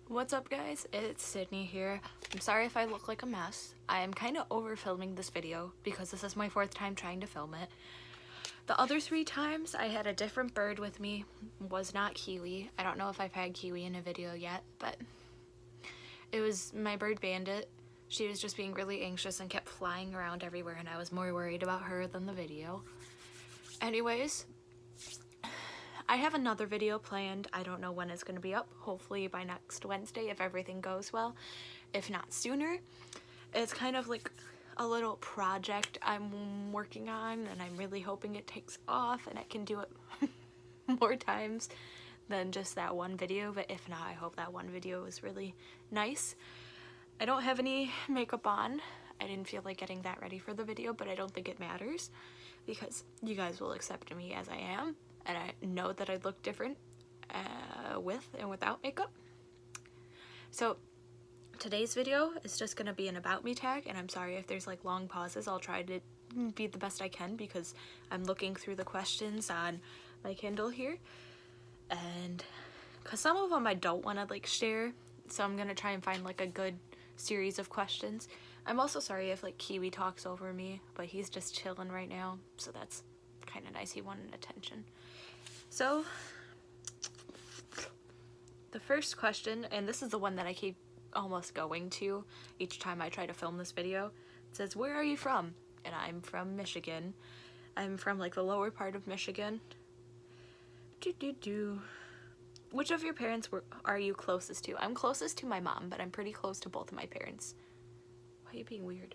What's up guys, it's Sydney here. I'm sorry if I look like a mess. I am kind of over filming this video because this is my 4th time trying to film it. The other 3 times I had a different bird with me, was not Kiwi. I don't know if I've had Kiwi in a video yet, but it was my bird Bandit. She was just being really anxious and kept flying around everywhere, and I was more worried about her than the video. Anyways, I have another video planned. I don't know when it's going to be up. Hopefully by next Wednesday if everything goes well. If not sooner. It's kind of like a little project I'm working on, and I'm really hoping it takes off and I can do it more times than just that one video. But if not, I hope that one video was really nice. I don't have any makeup on. I didn't feel like getting that ready for the video, but I don't think it matters because you guys will accept me as I am. And I know that I look different with and without makeup. So today's video is just gonna be an about me tag, and I'm sorry if there's like long pauses. I'll try to be the best I can because I'm looking through the questions on my Kindle here, and because some of them I don't want to like share, so I'm gonna try and find like a good series of questions. I'm also sorry if like Kiwi talks over me, but he's just chilling right now, so that's kind of nice. He wanted attention. So the first question, and this is the one that I keep almost going to each time I try to film this video, it says, where are you from? And I'm from Michigan. I'm from like the lower part of Michigan. Which of your parents are you closest to? I'm closest to my mom, but I'm pretty close to both of my parents. Why are you being weird?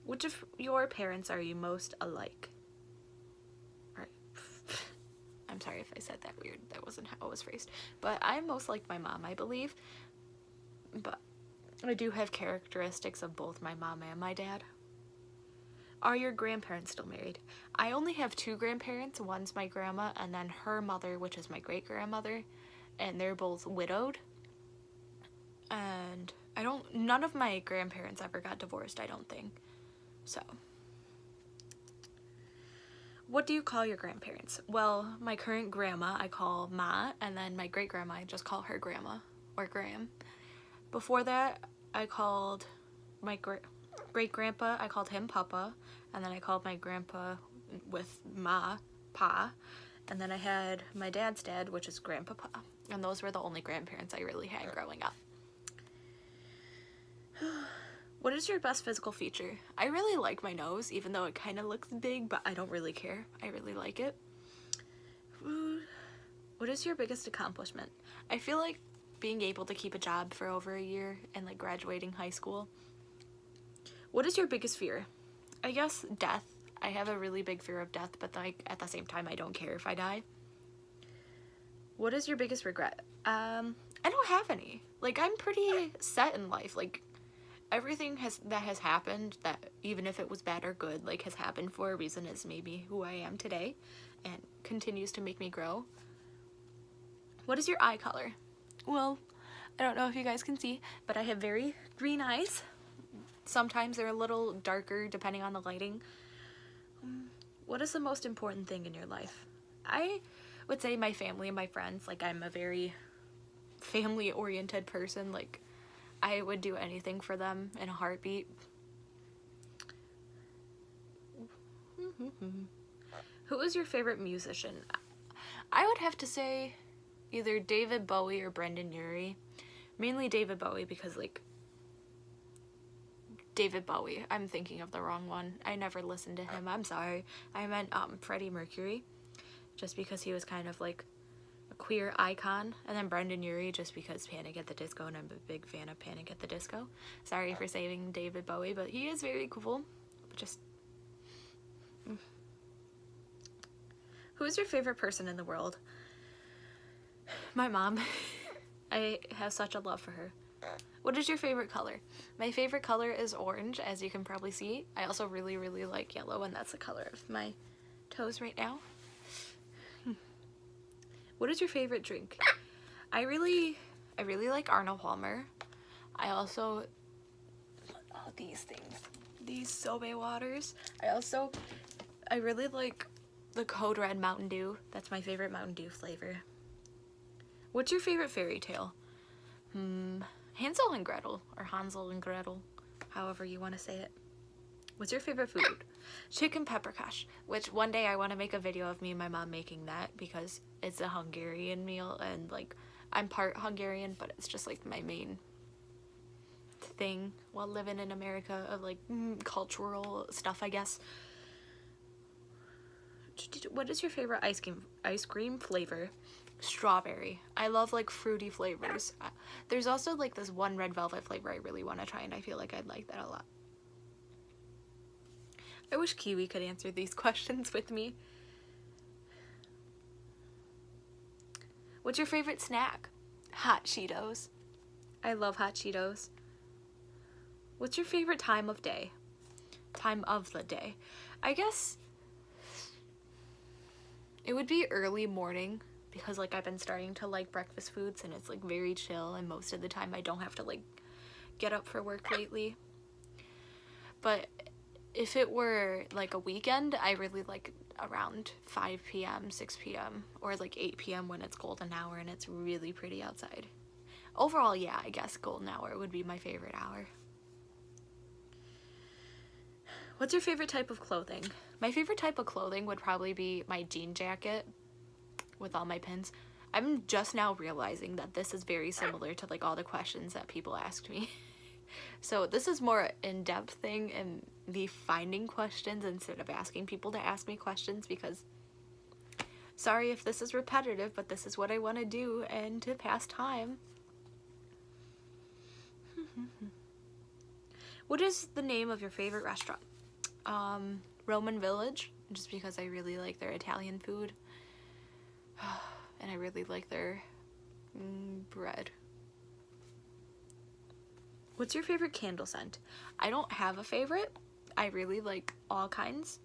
Which of your parents are you most alike? I'm sorry if I said that weird. That wasn't how it was phrased. But I'm most like my mom, I believe. But I do have characteristics of both my mom and my dad. Are your grandparents still married? I only have 2 grandparents. One's my grandma and then her mother, which is my great-grandmother. And they're both widowed. And none of my grandparents ever got divorced, I don't think. So what do you call your grandparents? Well, my current grandma I call Ma, and then my great-grandma I just call her Grandma or Gram. Before that, I called my great-grandpa, I called him Papa, and then I called my grandpa with Ma, Pa, and then I had my dad's dad, which is Grandpapa, and those were the only grandparents I really had growing up. What is your best physical feature? I really like my nose, even though it kind of looks big, but I don't really care. I really like it. What is your biggest accomplishment? I feel like being able to keep a job for over a year and like graduating high school. What is your biggest fear? I guess death. I have a really big fear of death, but like at the same time I don't care if I die. What is your biggest regret? I don't have any. Like I'm pretty set in life. Like everything that has happened, that even if it was bad or good, like has happened for a reason, is maybe who I am today and continues to make me grow. What is your eye color? Well, I don't know if you guys can see, but I have very green eyes. Sometimes they're a little darker depending on the lighting. What is the most important thing in your life? I would say my family and my friends. Like I'm a very family-oriented person. Like I would do anything for them in a heartbeat. Who is your favorite musician? I would have to say either David Bowie or Brendan Urie. Mainly David Bowie because like David Bowie. I'm thinking of the wrong one. I never listened to him. I'm sorry. I meant Freddie Mercury, just because he was kind of like queer icon, and then Brendan Urie just because Panic at the Disco, and I'm a big fan of Panic at the Disco. Sorry for saving David Bowie, but he is very cool. But just who is your favorite person in the world? My mom. I have such a love for her. What is your favorite color? My favorite color is orange, as you can probably see. I also really like yellow, and that's the color of my toes right now. What is your favorite drink? I really like Arnold Palmer. I also, these things, these sobe waters. I really like the Code Red Mountain Dew. That's my favorite Mountain Dew flavor. What's your favorite fairy tale? Hansel and Gretel, or Hansel and Gretel, however you want to say it. What's your favorite food? Chicken pepperkash, which one day I want to make a video of me and my mom making that because it's a Hungarian meal, and like I'm part Hungarian, but it's just like my main thing while living in America of like cultural stuff, I guess. What is your favorite ice cream flavor? Strawberry. I love like fruity flavors. There's also like this one red velvet flavor I really want to try, and I feel like I'd like that a lot. I wish Kiwi could answer these questions with me. What's your favorite snack? Hot Cheetos. I love hot Cheetos. What's your favorite time of day? Time of the day. I guess it would be early morning because like I've been starting to like breakfast foods and it's like very chill, and most of the time I don't have to like get up for work lately. But if it were like a weekend, I really like around 5 p.m., 6 p.m., or like 8 p.m. when it's golden hour and it's really pretty outside. Overall, yeah, I guess golden hour would be my favorite hour. What's your favorite type of clothing? My favorite type of clothing would probably be my jean jacket with all my pins. I'm just now realizing that this is very similar to like all the questions that people asked me. So this is more in-depth thing and me finding questions instead of asking people to ask me questions, because sorry if this is repetitive, but this is what I want to do and to pass time. What is the name of your favorite restaurant? Roman Village, just because I really like their Italian food. And I really like their bread. What's your favorite candle scent? I don't have a favorite. I really like all kinds.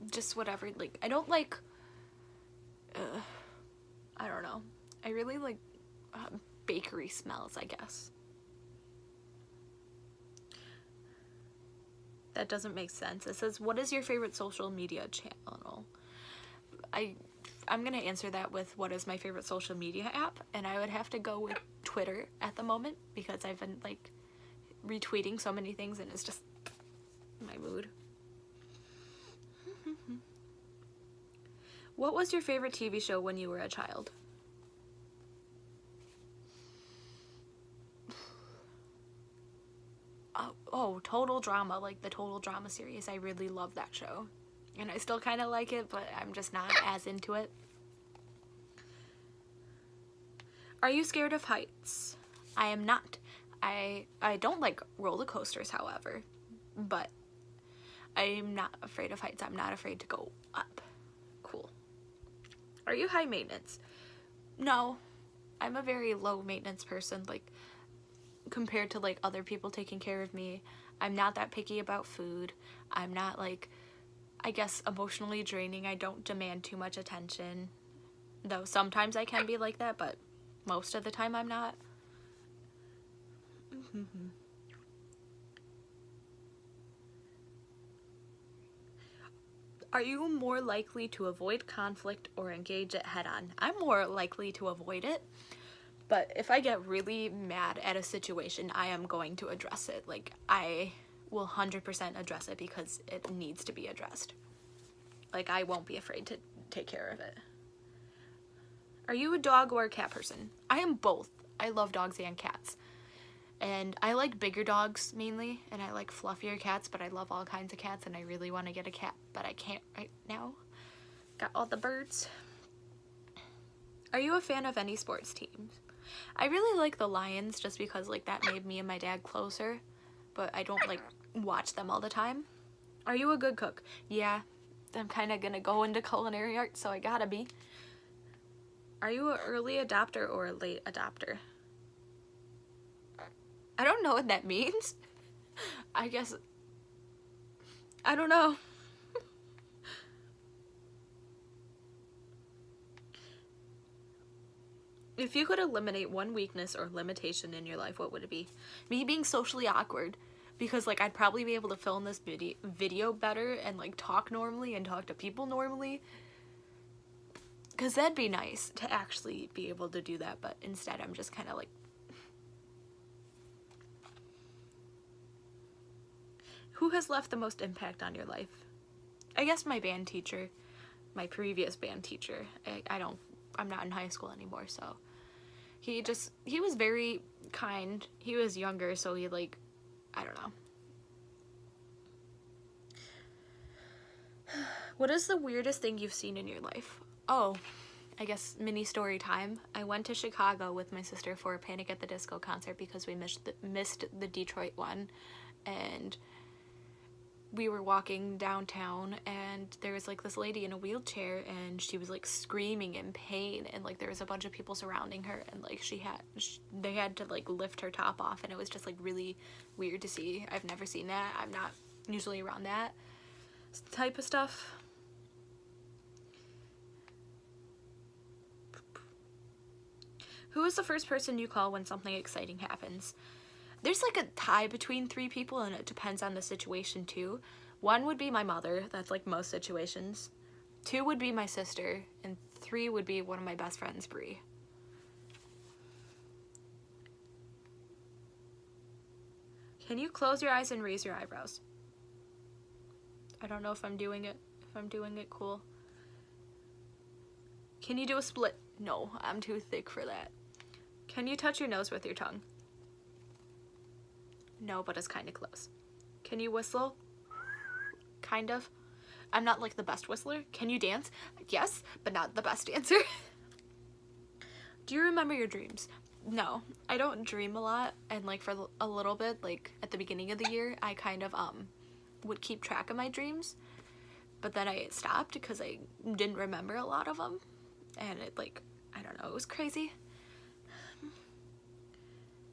Just whatever. Like, I don't like, I don't know. I really like bakery smells, I guess. That doesn't make sense. It says, what is your favorite social media channel? I'm gonna answer that with what is my favorite social media app, and I would have to go with Twitter at the moment because I've been like retweeting so many things and it's just my mood. What was your favorite TV show when you were a child? Oh, Total Drama, like the Total Drama series. I really love that show. And I still kind of like it, but I'm just not as into it. Are you scared of heights? I am not. I don't like roller coasters, however, but I'm not afraid of heights. I'm not afraid to go up. Cool. Are you high maintenance? No. I'm a very low maintenance person, like compared to like other people taking care of me. I'm not that picky about food. I'm not like, I guess, emotionally draining. I don't demand too much attention, though sometimes I can be like that, but most of the time I'm not. Are you more likely to avoid conflict or engage it head on? I'm more likely to avoid it, but if I get really mad at a situation, I am going to address it. Like, I will 100% address it because it needs to be addressed. Like, I won't be afraid to take care of it. Are you a dog or a cat person? I am both. I love dogs and cats. And I like bigger dogs mainly, and I like fluffier cats, but I love all kinds of cats, and I really want to get a cat, but I can't right now. Got all the birds. Are you a fan of any sports teams? I really like the Lions just because like that made me and my dad closer, but I don't like watch them all the time. Are you a good cook? Yeah, I'm kind of gonna go into culinary arts, so I gotta be. Are you an early adopter or a late adopter? I don't know what that means. I guess, I don't know. If you could eliminate one weakness or limitation in your life, what would it be? Me being socially awkward, because like I'd probably be able to film this video better and like talk normally and talk to people normally. Because that'd be nice to actually be able to do that, but instead I'm just kind of like... Who has left the most impact on your life? I guess my band teacher, my previous band teacher. I'm not in high school anymore, so he was very kind. He was younger, so he, like, I don't know. What is the weirdest thing you've seen in your life? Oh, I guess mini story time. I went to Chicago with my sister for a Panic at the Disco concert because we missed the Detroit one, and we were walking downtown and there was like this lady in a wheelchair and she was like screaming in pain, and like there was a bunch of people surrounding her, and like they had to like lift her top off, and it was just like really weird to see. I've never seen that. I'm not usually around that type of stuff. Who is the first person you call when something exciting happens? There's like a tie between 3 people, and it depends on the situation too. 1 would be my mother, that's like most situations. 2 would be my sister, and 3 would be one of my best friends, Brie. Can you close your eyes and raise your eyebrows? I don't know if I'm doing it cool. Can you do a split? No, I'm too thick for that. Can you touch your nose with your tongue? No, but it's kind of close. Can you whistle? Kind of. I'm not like the best whistler. Can you dance? Yes, but not the best dancer. Do you remember your dreams? No, I don't dream a lot, and like for a little bit, like at the beginning of the year, I kind of would keep track of my dreams, but then I stopped because I didn't remember a lot of them, and it, like, I don't know, it was crazy.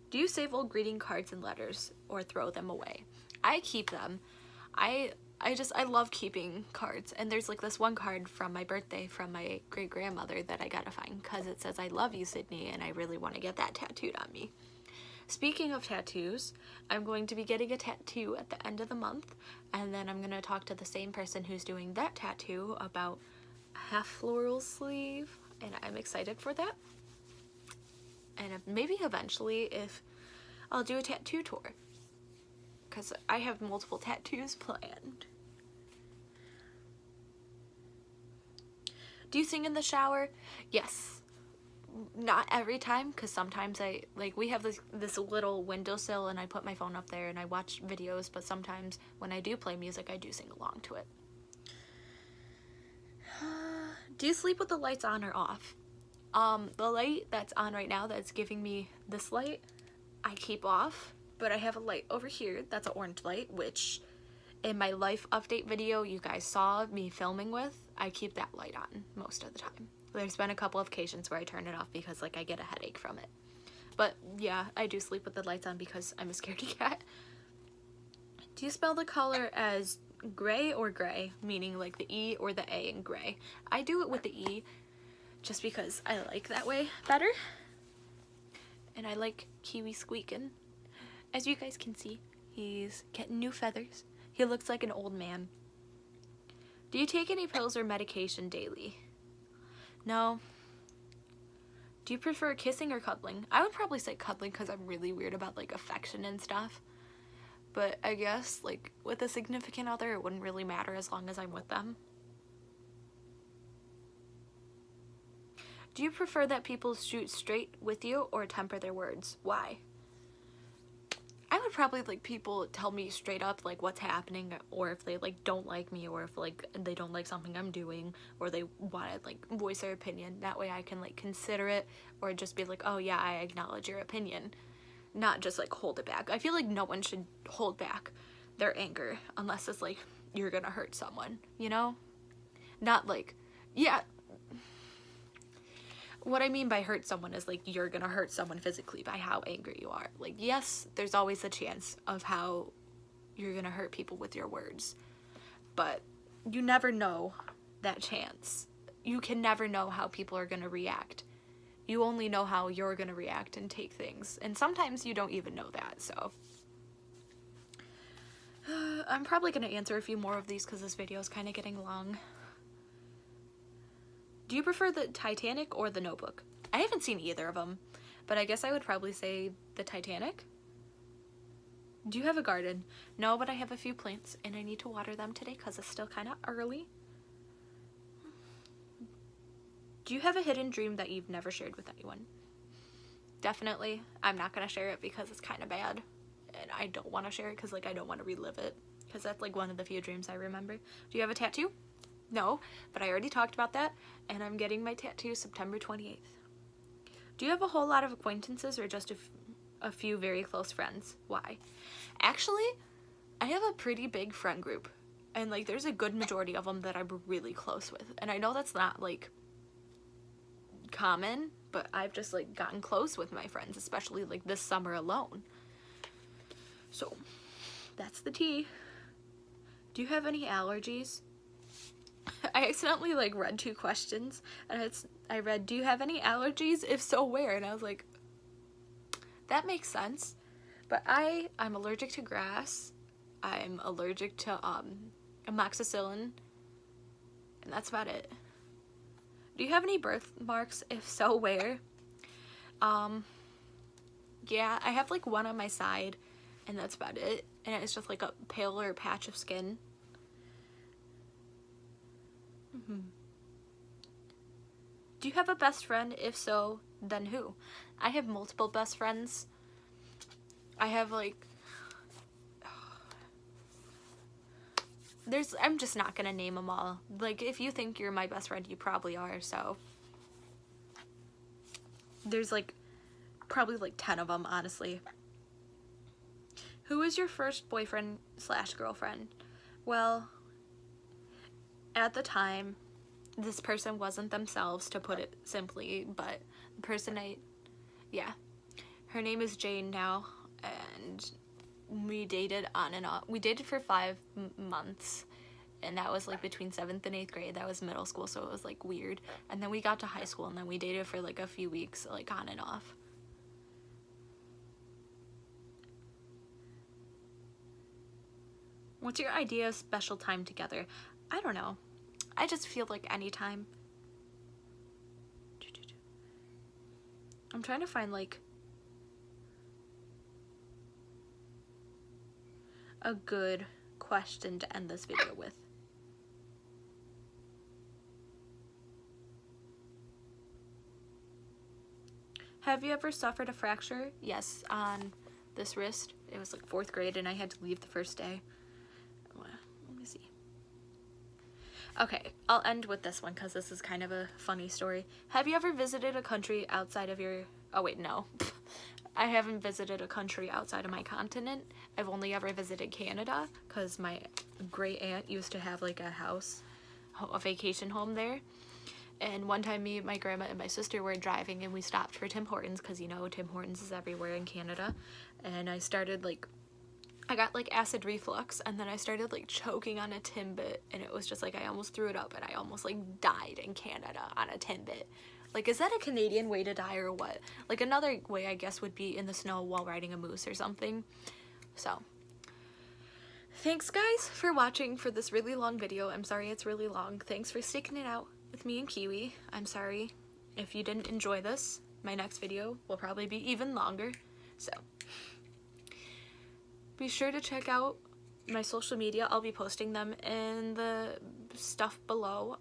Do you save old greeting cards and letters or throw them away? I keep them. I love keeping cards, and there's like this one card from my birthday from my great-grandmother that I gotta find because it says, "I love you, Sydney," and I really want to get that tattooed on me. Speaking of tattoos, I'm going to be getting a tattoo at the end of the month, and then I'm going to talk to the same person who's doing that tattoo about a half floral sleeve, and I'm excited for that. And maybe eventually if I'll do a tattoo tour, because I have multiple tattoos planned. Do you sing in the shower? Yes. Not every time, because sometimes we have this little windowsill and I put my phone up there and I watch videos, but sometimes when I do play music, I do sing along to it. Do you sleep with the lights on or off? The light that's on right now that's giving me this light, I keep off, but I have a light over here that's an orange light, which in my life update video you guys saw me filming with, I keep that light on most of the time. There's been a couple of occasions where I turn it off because like I get a headache from it. But yeah, I do sleep with the lights on because I'm a scaredy cat. Do you spell the color as gray or gray, meaning like the E or the A in gray? I do it with the E just because I like that way better. And I like Kiwi squeaking. As you guys can see, he's getting new feathers. He looks like an old man. Do you take any pills or medication daily? No. Do you prefer kissing or cuddling? I would probably say cuddling because I'm really weird about like affection and stuff. But I guess like with a significant other, it wouldn't really matter as long as I'm with them. Do you prefer that people shoot straight with you or temper their words? Why? I would probably like people tell me straight up like what's happening, or if they like don't like me, or if like they don't like something I'm doing, or they want to like voice their opinion. That way I can like consider it, or just be like, oh yeah, I acknowledge your opinion, not just like hold it back. I feel like no one should hold back their anger unless it's like you're gonna hurt someone, you know? Not like, yeah, what I mean by hurt someone is like you're gonna hurt someone physically by how angry you are. Like, yes, there's always a chance of how you're gonna hurt people with your words, but you never know that chance. You can never know how people are gonna react. You only know how you're gonna react and take things, and sometimes you don't even know that. So I'm probably gonna answer a few more of these because this video is kind of getting long. Do you prefer the Titanic or the Notebook? I haven't seen either of them, but I guess I would probably say the Titanic. Do you have a garden? No, but I have a few plants and I need to water them today because it's still kind of early. Do you have a hidden dream that you've never shared with anyone? Definitely. I'm not going to share it because it's kind of bad. And I don't want to share it because, like, I don't want to relive it. Because that's, like, one of the few dreams I remember. Do you have a tattoo? No, but I already talked about that. And I'm getting my tattoo September 28th. Do you have a whole lot of acquaintances or just a few very close friends? Why? Actually, I have a pretty big friend group. And, like, there's a good majority of them that I'm really close with. And I know that's not, like, common, but I've just, like, gotten close with my friends, especially, like, this summer alone. So, that's the tea. Do you have any allergies? I accidentally, like, read 2 questions, and I read, do you have any allergies? If so, where? And I was like, that makes sense. But I'm allergic to grass. I'm allergic to amoxicillin, and that's about it. Do you have any birthmarks? If so, where? Yeah, I have, like, one on my side, and that's about it. And it's just, like, a paler patch of skin. Do you have a best friend? If so, then who? I have multiple best friends. I have, like, I'm just not gonna name them all. Like, if you think you're my best friend, you probably are, so. There's, like, probably, like, 10 of them, honestly. Who was your first boyfriend / girlfriend? Well, at the time, this person wasn't themselves, to put it simply, but the person yeah. Her name is Jane now, and we dated on and off. We dated for 5 months, and that was, like, between 7th and 8th grade. That was middle school, so it was, like, weird. And then we got to high school, and then we dated for, like, a few weeks, like, on and off. What's your idea of special time together? I don't know. I just feel like anytime. I'm trying to find, like, a good question to end this video with. Have you ever suffered a fracture? Yes, on this wrist. It was, like, 4th grade, and I had to leave the first day. Let me see. Okay, I'll end with this one because this is kind of a funny story. Have you ever visited a country outside of your... Oh, wait, no. I haven't visited a country outside of my continent. I've only ever visited Canada because my great aunt used to have, like, a house, a vacation home there. And one time me, my grandma, and my sister were driving, and we stopped for Tim Hortons because, you know, Tim Hortons is everywhere in Canada. And I started, like, I got, like, acid reflux, and then I started, like, choking on a Timbit, and it was just, like, I almost threw it up, and I almost, like, died in Canada on a Timbit. Like, is that a Canadian way to die or what? Like, another way, I guess, would be in the snow while riding a moose or something. So, thanks, guys, for watching for this really long video. I'm sorry it's really long. Thanks for sticking it out with me and Kiwi. I'm sorry if you didn't enjoy this. My next video will probably be even longer. So, be sure to check out my social media. I'll be posting them in the stuff below.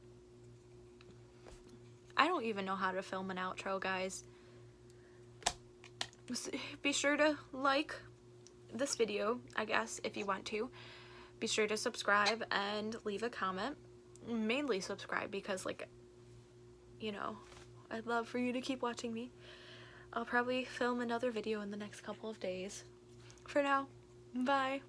I don't even know how to film an outro, guys. Be sure to like this video, I guess, if you want to. Be sure to subscribe and leave a comment. Mainly subscribe because, like, you know, I'd love for you to keep watching me. I'll probably film another video in the next couple of days. For now, bye.